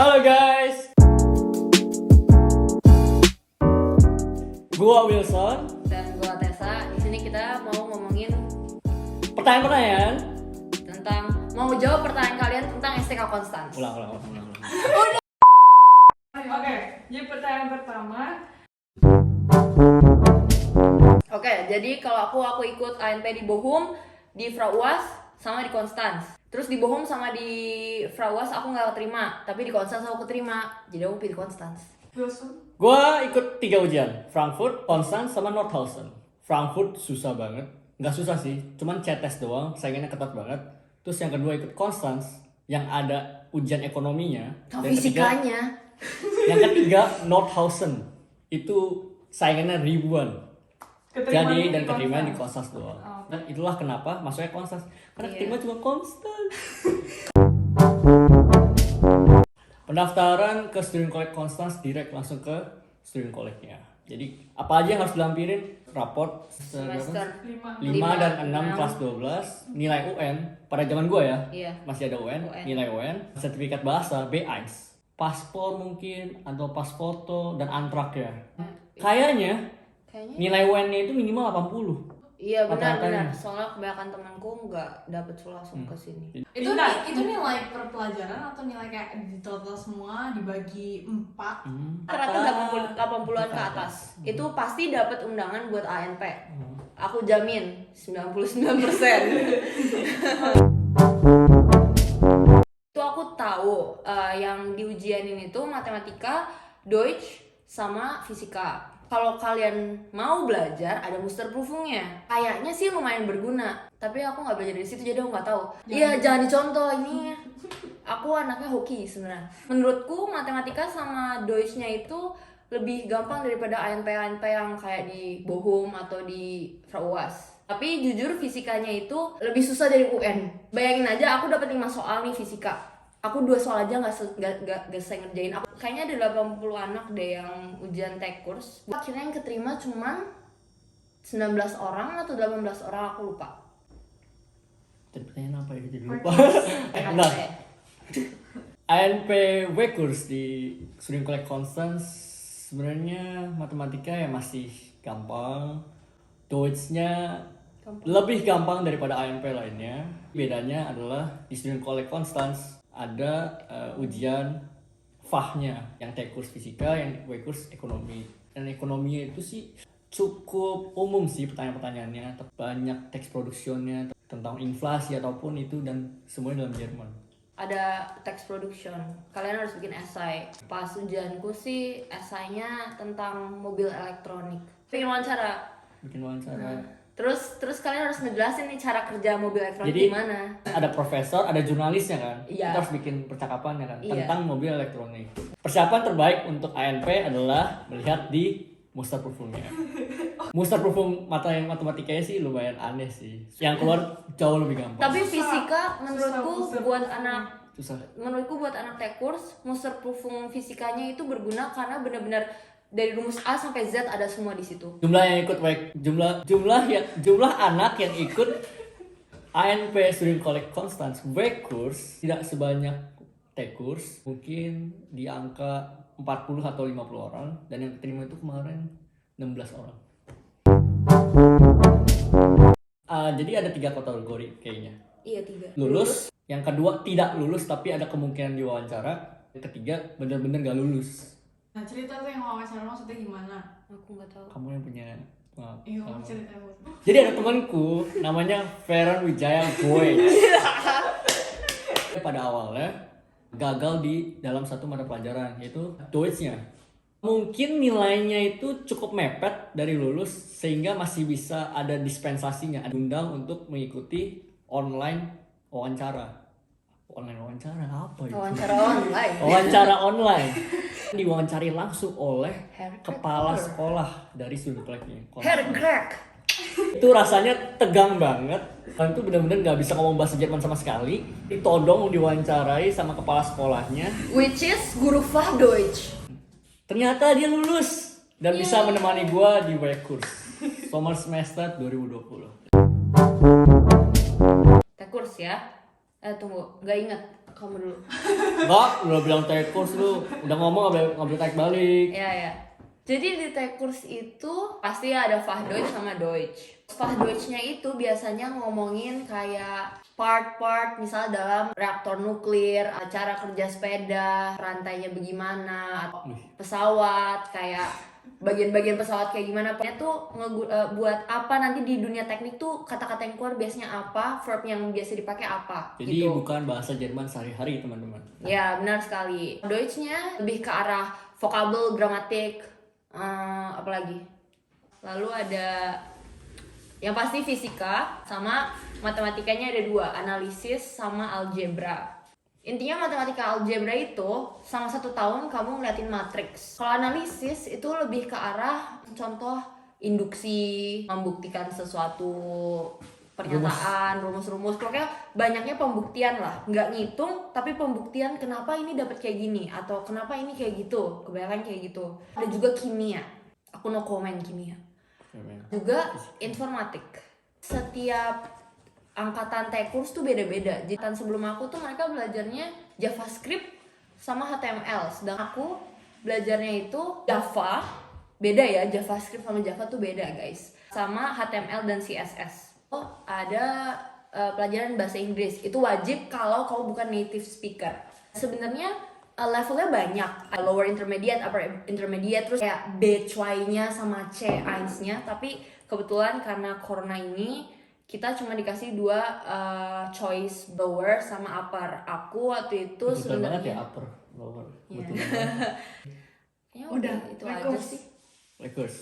Halo guys, gua Wilson. Dan gua Tessa. Di sini kita mau ngomongin Pertanyaan-pertanyaan. tentang mau jawab pertanyaan kalian tentang STK Konstans. Ulang. Oke, jadi pertanyaan pertama. Oke, jadi kalau aku ikut ANP di Bohum, di Frauas, sama di Konstans. Terus di Bohum sama di Frauas aku nggak keterima, tapi di Konstans aku keterima. Jadi aku pilih Konstans. Wilson. Gua ikut 3 ujian, Frankfurt, Konstanz, sama Nordhausen. Frankfurt susah banget, nggak susah sih, cuman CTS doang, saingannya ketat banget. Terus yang kedua ikut Konstanz, yang ada ujian ekonominya. Kalau Dan fisikanya. yang ketiga Nordhausen, itu saingannya ribuan. Jadi dan keterima di Konstanz doang. Oh. Dan itulah kenapa masuknya Konstanz, karena Iya. keterima cuma Konstanz. Pendaftaran ke Student College Konstanz direct langsung ke Student College-nya. Jadi apa aja yang harus dilampirin? Raport Semester 5. 5 dan 6 6. kelas 12, nilai UN pada zaman gua ya. Iya. Masih ada UN, nilai UN, sertifikat bahasa B1, paspor mungkin atau pas foto dan antrak ya. Kayaknya Kayaknya. nilai UN-nya itu minimal 80. Iya Rata-ratanya. benar. Soalnya kebanyakan temanku nggak dapet langsung ke sini. Itu Pintar. itu nilai per pelajaran atau nilai kayak di total semua dibagi 4? Rata-rata 80-an ke atas. Itu pasti dapat undangan buat ANP. Aku jamin 99%. Itu aku tahu yang di ujian ini tuh matematika, Deutsch sama fisika. Kalau kalian mau belajar ada Musterprüfungnya. Kayaknya sih lumayan berguna. Tapi aku nggak belajar di situ jadi aku nggak tahu. Iya jangan dicontoh ini. Aku anaknya hoki sebenarnya. Menurutku matematika sama Deutsch-nya itu lebih gampang daripada ANP yang kayak di Bohum atau di Frauas. Tapi jujur fisikanya itu lebih susah dari UN. Bayangin aja aku dapat 5 soal nih fisika. Aku 2 soal aja nggak selesai ngerjain. Aku kayaknya ada 80 anak deh yang ujian tekurs. Akhirnya yang keterima cuman 19 orang atau 18 orang aku lupa. Tadi pertanyaan apa ya? Jadi lupa. Nah, ANP W-Kurs di Student College Konstanz sebenarnya matematika ya masih gampang. Deutsch-nya lebih gampang daripada ANP lainnya. Bedanya adalah di Student College Konstanz ada ujian FAH-nya, yang T-kurs fisika, yang W-kurs ekonomi. Dan ekonominya itu sih cukup umum sih pertanyaan-pertanyaannya, banyak teks productionnya tentang inflasi ataupun itu dan semuanya dalam Jerman. Ada text production. Kalian harus bikin esai. Pas ujianku sih esainya tentang mobil elektronik. Bikin wawancara. Terus kalian harus ngejelasin nih cara kerja mobil elektronik Jadi gimana. ada profesor, ada jurnalisnya kan. Iya. Kita harus bikin percakapannya kan Iya. tentang mobil elektronik. Persiapan terbaik untuk ANP adalah melihat di Musterprüfungnya. Musterprüfung matematikanya sih lumayan aneh sih. Yang keluar jauh lebih gampang. Tapi fisika menurutku Susah. buat anak Susah. T-kurs, Musterprüfung fisikanya itu berguna karena benar-benar dari rumus A sampai Z ada semua di situ. Jumlah yang ikut jumlah anak yang ikut ANP Student College Konstanz W-kurs tidak sebanyak T-kurs, mungkin di angka 40 atau 50 orang, dan yang terima itu kemarin 16 orang. Jadi ada 3 kategori kayaknya. Iya 3. Lulus, yang kedua tidak lulus tapi ada kemungkinan diwawancara, yang ketiga benar-benar gak lulus. Nah, cerita tuh yang wawancara maksudnya gimana? Aku nggak tahu. Kamu yang punya Iya, pengalaman. cerita lu. Jadi ada temanku namanya Feren Wijaya Boy. Pada awalnya gagal di dalam satu mata pelajaran yaitu Deutsch-nya. Mungkin nilainya itu cukup mepet dari lulus sehingga masih bisa ada dispensasinya, diundang untuk mengikuti online wawancara. Online wawancara apa itu? Wawancara online. Wawancara online. Diwawancari langsung oleh Herr kepala Cracker. sekolah dari Student College-nya. Herr Crack. Itu rasanya tegang banget. Dan itu benar-benar nggak bisa ngomong bahasa Jerman sama sekali. Ditodong diwawancarai sama kepala sekolahnya. Which is guru Fachdeutsch. Ternyata dia lulus dan bisa menemani gua di W-kurs summer semester 2020. T-kurs ya. Tunggu, nggak inget. Kamu dulu. Enggak, udah bilang T-course lu, udah ngomong nggak boleh tarik balik. Ya. Jadi di T-course itu pasti ada Fachdeutsch sama Deutsch. Fachdeutsch-nya itu biasanya ngomongin kayak part-part misal dalam reaktor nuklir, cara kerja sepeda, rantainya bagaimana, atau pesawat, kayak bagian-bagian pesawat kayak gimana. Pokoknya tuh buat apa nanti di dunia teknik tuh kata-kata yang keluar biasanya apa, verb yang biasa dipakai apa. Jadi gitu. bukan bahasa Jerman sehari-hari teman-teman. Ya benar sekali. Deutsch-nya lebih ke arah vokabel, gramatik, apalagi. Lalu ada yang pasti fisika sama matematikanya ada 2, analisis sama algebra. Intinya matematika algebra itu sama 1 tahun kamu ngeliatin matriks. Kalau analisis itu lebih ke arah contoh induksi, membuktikan sesuatu pernyataan, rumus-rumus. Pokoknya banyaknya pembuktian lah. Nggak ngitung, tapi pembuktian kenapa ini dapat kayak gini atau kenapa ini kayak gitu. Kebanyakan kayak gitu. Ada juga kimia. Aku no comment kimia. Juga informatik. Setiap angkatan T-course tuh beda-beda. Jadi sebelum aku tuh mereka belajarnya JavaScript sama HTML. Sedangkan aku belajarnya itu Java. Beda ya, JavaScript sama Java tuh beda guys. Sama HTML dan CSS. Oh, ada pelajaran bahasa Inggris. Itu wajib kalau kamu bukan native speaker. Sebenarnya levelnya banyak, lower intermediate, upper intermediate, terus kayak B2-nya sama C1-nya. Tapi kebetulan karena corona ini kita cuma dikasih 2 choice, lower sama upper. Aku waktu itu Betul banget ya sebenarnya upper, lower. Iya. Betul banget. kayaknya Udah, itu wake aja up. sih. Wekurs.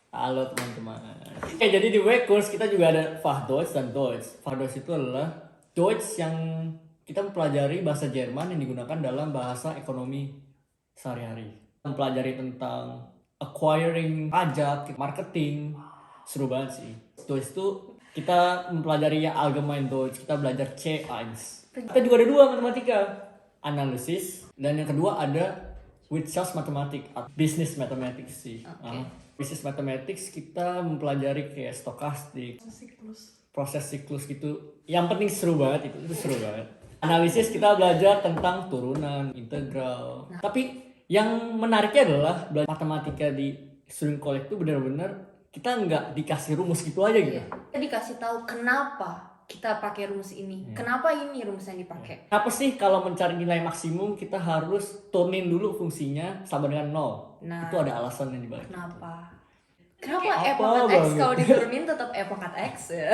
Halo teman-teman. Oke, jadi di Wekurs kita juga ada Fachdeutsch dan Deutsch. Fachdeutsch itu adalah Deutsch yang kita mempelajari bahasa Jerman yang digunakan dalam bahasa ekonomi sehari-hari. Mempelajari tentang acquiring, pajak, marketing. Seru banget sih. Deutsch itu kita mempelajari yang Allgemein Deutsch, kita belajar C1. Kita juga ada 2 matematika, analisis, dan yang kedua ada Wirtschaftsmathematik atau business mathematics sih. Business mathematics kita mempelajari kayak stokastik, Siklus. proses siklus gitu. Yang penting seru banget itu seru banget. Analisis kita belajar tentang turunan, integral. Tapi yang menariknya adalah belajar matematika di Student College itu benar-benar kita nggak dikasih rumus gitu aja gitu. Kita dikasih tahu kenapa kita pakai rumus ini. Kenapa ini rumus yang dipakai? Apa sih kalau mencari nilai maksimum kita harus turunin dulu fungsinya sama dengan 0. Nah. Itu ada alasan yang dibalik. Kenapa? Kenapa e Apa pangkat X banget? kalau diturunin tetap e pangkat X ya?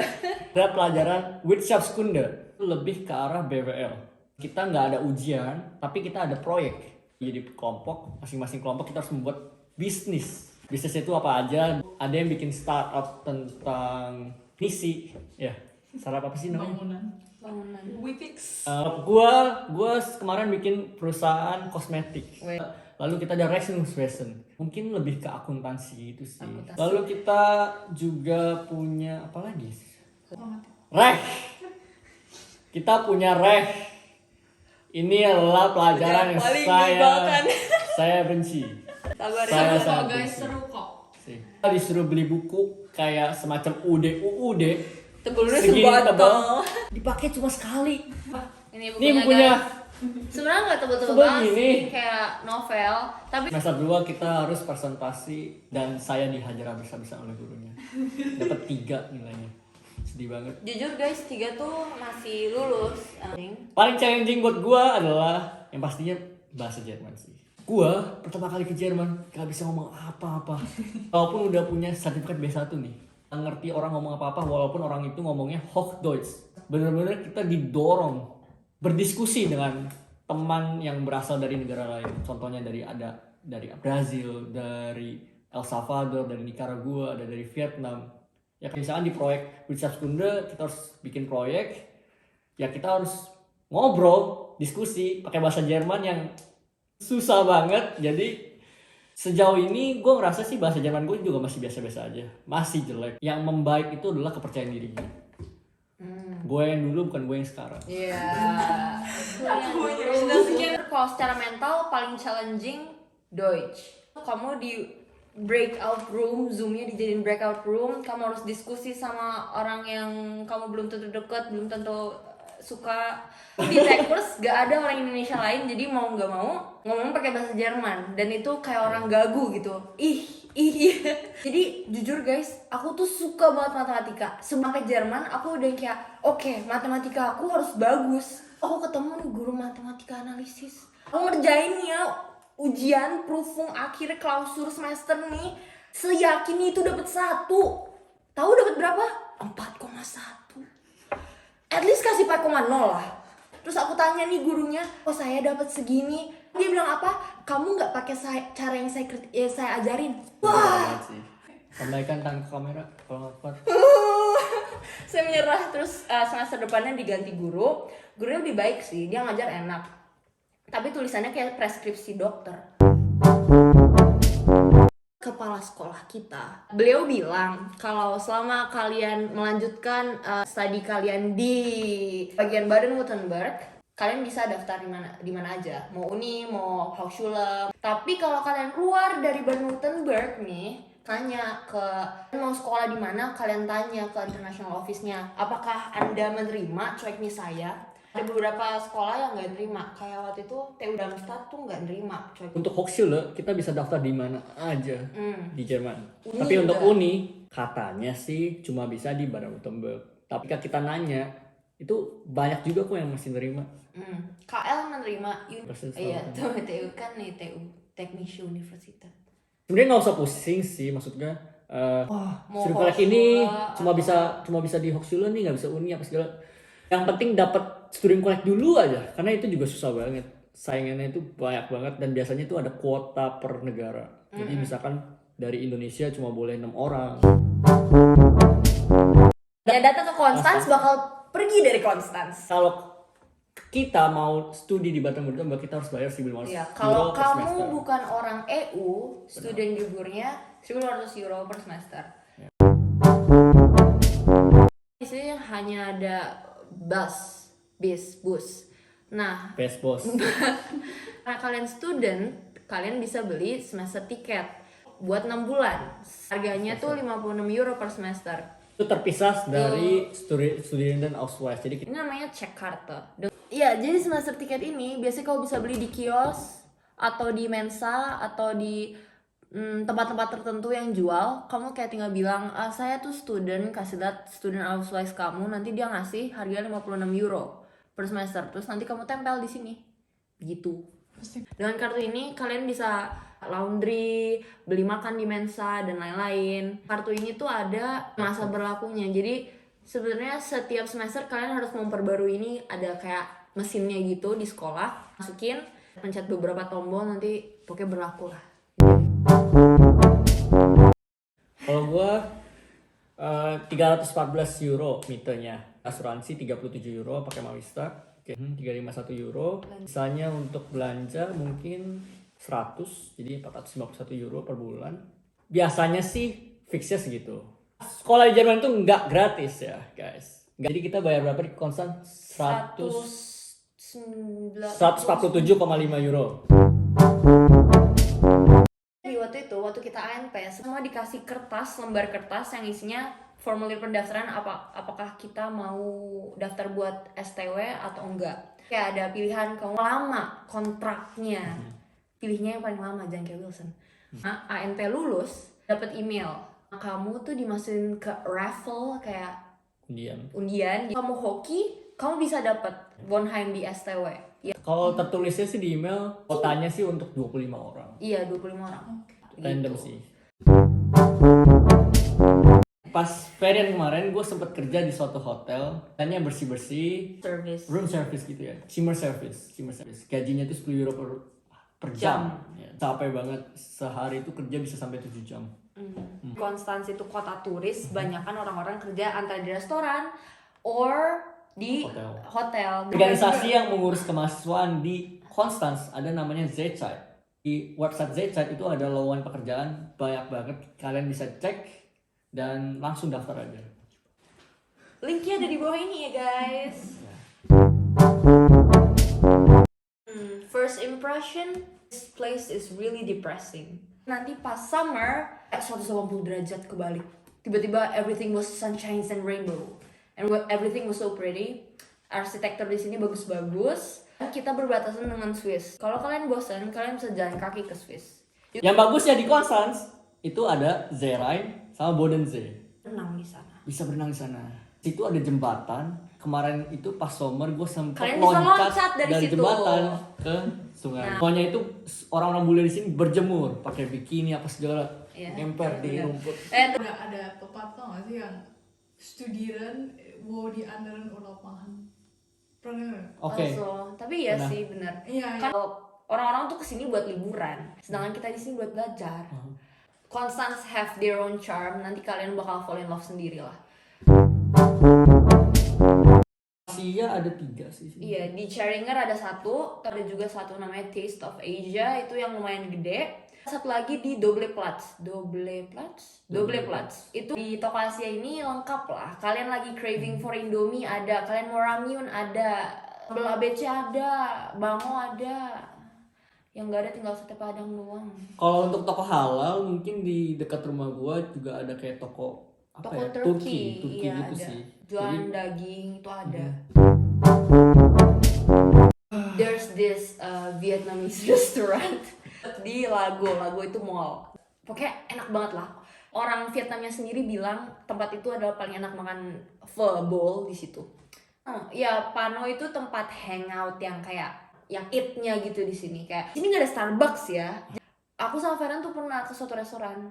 Ada pelajaran Wirtschaftskunde itu lebih ke arah BWL. Kita nggak ada ujian, tapi kita ada proyek. Jadi kelompok, masing-masing kelompok kita harus membuat bisnis. Bisnis itu apa aja? Ada yang bikin startup tentang misi, ya. Startup apa sih namanya? Bangunan. Wifix. Gua kemarin bikin perusahaan kosmetik. Wait. Lalu kita ada Rechnungswesen. Mungkin lebih ke akuntansi itu sih. Akuntansi. Lalu kita juga punya apa lagi? Reh. Kita punya reh. Ini adalah pelajaran yang Paling menyebalkan. saya benci. Sabar ya. Saya Seru kok sangat guys, benci. seru kok. Kita disuruh beli buku kayak semacam UUD. Tebelnya Segini sebotol. tebal. Dipakai cuma sekali. Ini Ini bukunya. guys. Sebenarnya nggak tebel-tebel Sebel banget gini. sih, kayak novel. Tapi Semester 2 kita harus presentasi dan saya dihajar habis-habisan oleh gurunya. Dapat 3 nilainya. Sedih banget. jujur guys, 3 tuh masih lulus. Paling challenging buat gua adalah yang pastinya bahasa Jerman sih. Gua pertama kali ke Jerman gak bisa ngomong apa-apa. Walaupun udah punya sertifikat B1 nih. Gak ngerti orang ngomong apa-apa walaupun orang itu ngomongnya Hochdeutsch. Bener-bener kita didorong berdiskusi dengan teman yang berasal dari negara lain. Contohnya dari Brazil, dari El Salvador, dari Nicaragua, ada dari Vietnam. Ya misalkan di proyek Wirtschaftskunde kita harus bikin proyek, ya kita harus ngobrol, diskusi pakai bahasa Jerman yang susah banget. Jadi sejauh ini gue ngerasa sih bahasa Jerman gue juga masih biasa-biasa aja, masih jelek. Yang membaik itu adalah kepercayaan dirinya. Gue yang dulu bukan gue yang sekarang. Iya. Kalau secara mental paling challenging Deutsch. Kamu di breakout room, zoomnya dijadiin breakout room, kamu harus diskusi sama orang yang kamu belum tentu deket, belum tentu suka di Techers gak ada orang Indonesia lain, jadi mau nggak mau ngomong pakai bahasa Jerman dan itu kayak orang gagu gitu. Ih. Jadi jujur guys, aku tuh suka banget matematika. Sebagai Jerman aku udah kayak oke, matematika aku harus bagus. Aku ketemu nih guru matematika analisis. Aku ngerjain ya ujian proofung akhir klausur semester nih, seyakin itu dapat 1. Tahu dapat berapa? 4,1. At least kasih 4,0 lah. Terus aku tanya nih gurunya, kok saya dapat segini? Dia bilang apa? Kamu nggak pakai cara yang saya ajarin. Wah, Kembalikan tangan ke kamera kalau nggak kuat. saya menyerah. Terus semester depannya diganti guru. Gurunya lebih baik sih, dia ngajar enak. Tapi tulisannya kayak preskripsi dokter. Kepala sekolah kita, beliau bilang kalau selama kalian melanjutkan studi kalian di bagian Baden-Württemberg, kalian bisa daftar di mana aja, mau Uni, mau Hochschule. Tapi kalau kalian keluar dari Baden-Württemberg nih, tanya ke mau sekolah di mana, kalian tanya ke international office-nya, apakah Anda menerima cueknya saya? Ada beberapa sekolah yang nggak terima, kayak waktu itu TU Darmstadt tuh nggak terima cuek. Untuk Hochschule kita bisa daftar di mana aja di Jerman. Uni Tapi untuk juga. Uni katanya sih cuma bisa di Baden-Württemberg. Tapi kalau kita nanya itu banyak juga kok yang masih nerima. KL menerima Persis iya tahu. tuh TU kan nih TU Technische Universität. Sebenarnya nggak usah pusing sih, maksudnya wah Mau studi kolek ini Hochschule cuma bisa di Hochschule nih, nggak bisa Uni apa segala. Yang penting dapat studi kolek dulu aja, karena itu juga susah banget. Saingannya itu banyak banget dan biasanya itu ada kuota per negara. Jadi misalkan dari Indonesia cuma boleh 6 orang. Ya datang ke Konstans bakal pergi dari Konstans. Kalau kita mau studi di Baden-Württemberg kita harus bayar 1.500 Ya, euro kalau per kamu semester. bukan orang EU, student liburnya 1.200 euro per semester. Di sini hanya ada bus. Nah, Best boss. karena kalian student, kalian bisa beli semester tiket buat 6 bulan. Harganya tuh 56 euro per semester. Itu terpisah dari studenten Ausweis. Jadi Ini namanya Checkkarte. Iya, jadi semester tiket ini biasanya kau bisa beli di kios atau di Mensa atau di tempat-tempat tertentu yang jual. Kamu kayak tinggal bilang, saya tuh student, kasih lihat student Ausweis kamu, nanti dia ngasih harganya 56 euro per semester. Terus nanti kamu tempel di sini. Gitu. Dengan kartu ini kalian bisa laundry, beli makan di Mensa dan lain-lain. Kartu ini tuh ada masa berlakunya. Jadi sebenarnya setiap semester kalian harus memperbarui ini, ada kayak mesinnya gitu di sekolah. Masukin, pencet beberapa tombol, nanti pokoknya berlaku lah. kalau gua 314 euro mitanya. Asuransi 37 euro pakai Mawista. Oke, 351 euro. Misalnya untuk belanja mungkin 100, jadi 451 euro per bulan. Biasanya sih fixnya segitu. Sekolah di Jerman itu nggak gratis ya guys. Jadi kita bayar berapa di konstan? 147,5 euro. Di waktu kita ANP semua dikasih lembar kertas yang isinya formulir pendaftaran, apakah kita mau daftar buat STW atau enggak. Kayak ada pilihan kamu lama kontraknya, pilihnya yang paling lama, jangan kayak Wilson. Nah, ANP lulus dapat email, kamu tuh dimasukin ke raffle kayak undian. Kamu hoki, kamu bisa dapat Bonheim di STW. Ya, Kalau tertulisnya sih di email, kotanya sih untuk 25 orang. iya 25 orang. Random Gitu. sih. Pas ferian kemarin gue sempet kerja di suatu hotel, hanya bersih-bersih, Service. room service gitu ya, Zimmer service. Gajinya tuh 10 euro per jam. Ya, capek banget, sehari itu kerja bisa sampai 7 jam. Konstans itu kota turis, banyakan orang-orang kerja antara di restoran or di hotel. Organisasi yang mengurus kemahasiswaan di Konstans ada namanya Z-Zeit. Di website Z-Zeit itu ada lowongan pekerjaan banyak banget, kalian bisa cek dan langsung daftar aja. Linknya ada di bawah ini ya guys. First impression, this place is really depressing. Nanti pas summer, 180 derajat kebalik. Tiba-tiba everything was sunshine and rainbow. And everything was so pretty. arsitektur di sini bagus-bagus. Kita berbatasan dengan Swiss. Kalau kalian bosan, kalian bisa jalan kaki ke Swiss. Yang bagus ya di Konstanz itu ada Zerheim sama Bodensee. Renang di sana. Bisa berenang di sana. Situ ada jembatan. Kemarin itu pas summer gue sempat Kalian bisa loncat dari situ. jembatan ke sungai. Pokoknya itu orang-orang bule di sini berjemur, pakai bikini apa segala, Iya, ngemper di rumput. Ada pepatah nggak sih yang studeren wo di anderen urlaub machen? Pernah nggak? Oke. Tapi ya Benar. sih benar. Iya. Kalau orang-orang tuh kesini buat liburan, sedangkan kita di sini buat belajar. Constance have their own charm. Nanti kalian bakal fall in love sendiri lah. Asia ada 3 sih. Iya, di Scheringer ada satu, ada juga satu namanya Taste of Asia, itu yang lumayan gede. Satu lagi di Dobleplatz. Itu di toko Asia ini lengkap lah. Kalian lagi craving for Indomie ada, kalian mau ramyun ada, sambal ABC ada, bango ada. Yang nggak ada tinggal sate padang doang. Kalau untuk toko halal mungkin di dekat rumah gua juga ada kayak toko apa Toko ya? Turki, iya gitu ada. sih. Jualan Jadi, daging itu ada. There's this Vietnamese restaurant di Lago itu mall. Pokoknya enak banget lah. Orang Vietnamnya sendiri bilang tempat itu adalah paling enak makan pho bowl di situ. Ya Pano itu tempat hangout yang kayak yang eat-nya gitu di sini. Kayak sini nggak ada Starbucks ya. Aku sama Ferhan tuh pernah ke suatu restoran.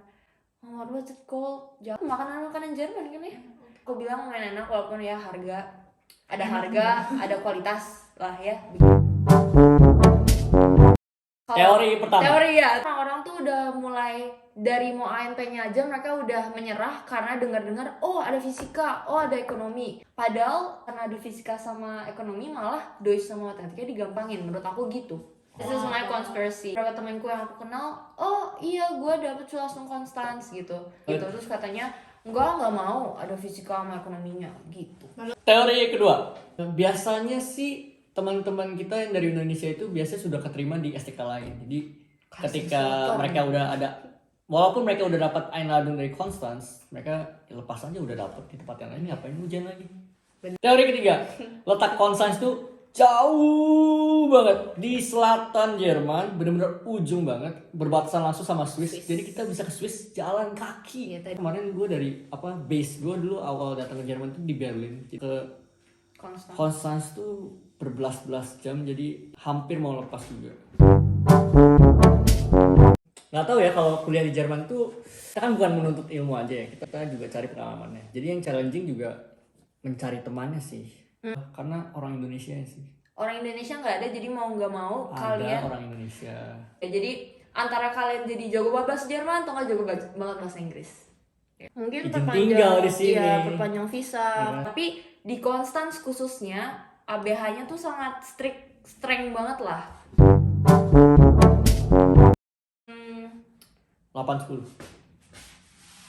What was it called? Makanan Jerman kan ya? Aku bilang lumayan enak walaupun ya ada harga, ada kualitas lah ya. Teori pertama. Teori ya, orang-orang tuh udah mulai dari mau AMP-nya aja mereka udah menyerah karena dengar-dengar oh ada fisika, oh ada ekonomi. Padahal karena ada fisika sama ekonomi malah Deutsch sama matematika digampangin, menurut aku gitu. This is my conspiracy. Beberapa temanku yang aku kenal, oh iya gue dapet langsung Konstanz gitu. Terus katanya nggak mau ada fisika sama ekonominya gitu. Teori kedua, biasanya sih teman-teman kita yang dari Indonesia itu biasanya sudah keterima di STK lain. Jadi ketika mereka udah ada, walaupun mereka udah dapat Einladung dari Konstanz, mereka lepas aja udah dapat di tempat yang lain, ngapain ujian lagi. Teori ketiga, letak Konstanz tuh jauh banget di selatan Jerman, bener-bener ujung banget, berbatasan langsung sama Swiss. Jadi kita bisa ke Swiss jalan kaki. Iya, Kemarin gue dari base gue dulu awal datang ke Jerman tuh di Berlin, ke Konstanz tuh berbelas-belas jam, jadi hampir mau lepas juga. Nggak tahu ya, kalau kuliah di Jerman tuh kita kan bukan menuntut ilmu aja ya, kita juga cari pengalamannya. Jadi yang challenging juga mencari temannya sih. Karena orang Indonesia sih. Orang Indonesia nggak ada, jadi mau nggak mau Ada kalian. orang Indonesia. Ya, jadi antara kalian jadi jago bahasa Jerman atau nggak jago banget bahasa Inggris. Mungkin Izin tinggal di sini. Iya, perpanjang visa. Ya. Tapi di Konstanz khususnya ABH-nya tuh sangat streng banget lah. 8-10.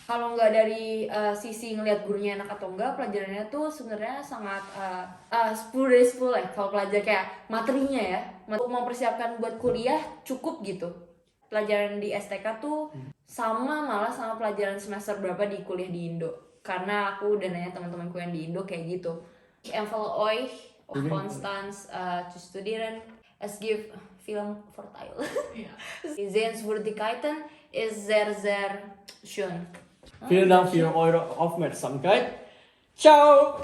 Kalau nggak dari sisi ngelihat gurunya enak atau enggak, pelajarannya tuh sebenarnya sangat 10 dari 10 ya. Kalau pelajar kayak materinya ya, untuk mempersiapkan buat kuliah cukup gitu. Pelajaran di STK tuh sama malah sama pelajaran semester berapa di kuliah di Indo. Karena aku udah nanya teman-temanku yang di Indo kayak gitu. Empfehle euch auf Konstanz zu studieren. Es gibt Film Vorteil. Die Sehenswürdigkeiten ist sehr, sehr schön. Vielen Dank für eure Aufmerksamkeit. Ciao!